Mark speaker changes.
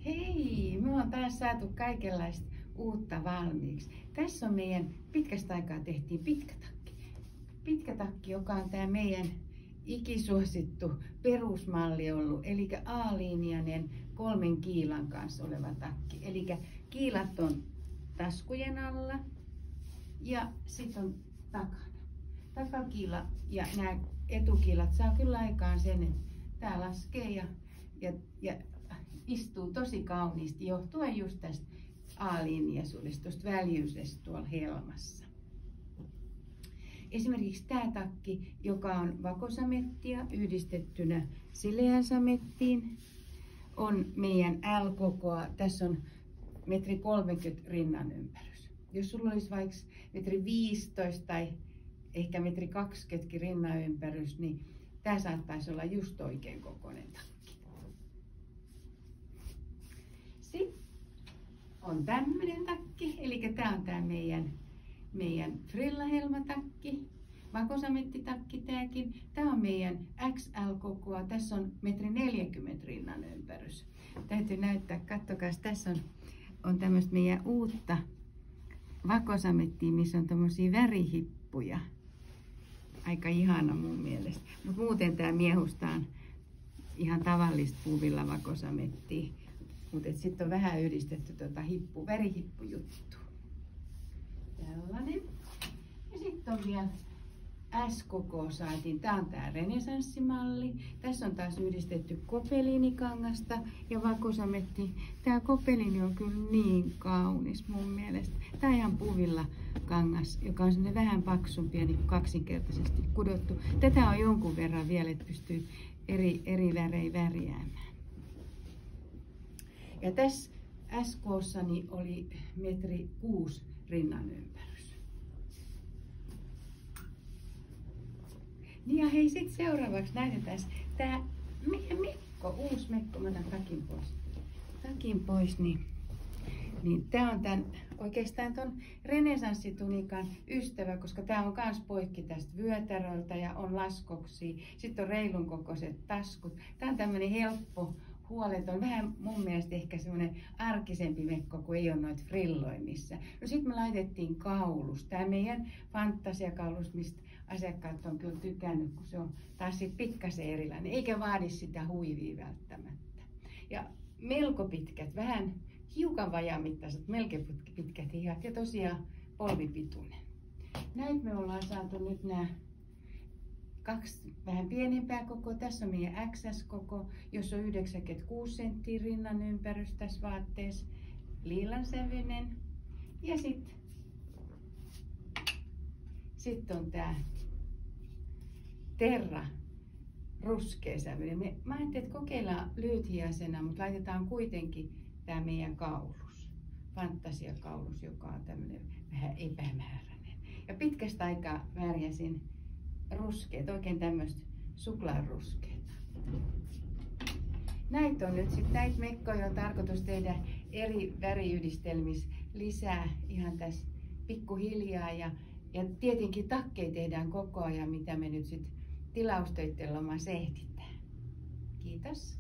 Speaker 1: Hei, me on taas saatu kaikenlaista uutta valmiiksi. Tässä on meidän pitkästä aikaa tehtiin pitkä takki. Pitkä takki, joka on tämä meidän ikisuosittu perusmalli ollut, eli A-linjainen 3 kiilan kanssa oleva takki. Eli kiilat on taskujen alla ja sitten on takana. Takakiila ja nämä etukiilat saa kyllä aikaan sen, että tämä laskee ja istuu tosi kauniisti johtuen just tästä A-linjaisuudesta, tuosta väljyydestä tuolla helmassa. Esimerkiksi tämä takki, joka on vakosamettia yhdistettynä sileään samettiin, on meidän L-kokoa. Tässä on 1,30 m rinnan ympärys. Jos sulla olisi vaikka 1,15 m tai ehkä 1,20 m rinnan ympärys, niin tämä saattaisi olla just oikein kokoinen takki. Sitten on tämmöinen takki, eli tämä on tämä meidän frillahelmatakki, vakosamettitakki tämäkin. Tämä on meidän XL-kokoa, tässä on 1,40 m rinnan ympärys. Täytyy näyttää, kattokaa, tässä on tämmöistä meidän uutta vakosamettia, missä on tämmöisiä värihippuja. Aika ihana mun mielestä, mutta muuten tämä miehustaa ihan tavallista puuvilla vakosamettia. Mutta sitten on vähän yhdistetty värihippujuttua. Tällainen. Ja sitten on vielä S-koko saatiin. Tämä on tämä renesanssimalli. Tässä on taas yhdistetty kopeliinikangasta ja vakosametti. Tämä kopeliini on kyllä niin kaunis mun mielestä. Tämä on ihan puuvilla kangas, joka on sinne vähän paksumpi ja niin kaksinkertaisesti kudottu. Tätä on jonkun verran vielä, että pystyy eri värejä värjäämään. Ja tässä SK:ssani oli 1,6 m rinnan ympärys. Niin ja hei, sitten seuraavaksi näytetään tämä meidän mekko, uusi mekko. Mä otan takin pois niin tämä on oikeastaan ton renesanssitunikan ystävä, koska tämä on kans poikki tästä vyötäröltä ja on laskoksia. Sitten on reilun kokoiset taskut. Tämä on tämmöinen helppo, huoleton, vähän mun mielestä ehkä semmoinen arkisempi mekko, kun ei ole noita frilloja missään. No sitten me laitettiin kaulus. Tämä meidän fantasiakaulus, mistä asiakkaat on kyllä tykännyt, kun se on taas sit pikkasen erilainen, eikä vaadi sitä huivia välttämättä. Ja melko pitkät, vähän hiukan vajaamittaiset, melkein pitkät hihat ja tosiaan polvipituinen. Näitä me ollaan saatu nyt nämä 2 vähän pienempää kokoa. Tässä on meidän XS-koko, jossa on 96 senttiä rinnan ympärys tässä vaatteessa, liilansävyinen. Ja sitten on tämä Terra ruskeasävyinen. Mä ajattelin, että kokeillaan lyhythiasena, mutta laitetaan kuitenkin tämä meidän kaulus, fantasiakaulus, joka on tämmöinen vähän epämääräinen. Ja pitkästä aikaa värjäsin ruskeat, oikein tämmöistä suklaaruskeita. Näitä on nyt sitten, näitä mekkoja on tarkoitus tehdä eri väriyhdistelmissä lisää ihan tässä pikkuhiljaa. Ja tietenkin takkeja tehdään koko ajan, mitä me nyt sitten tilaustöitten lomassa ehditään. Kiitos.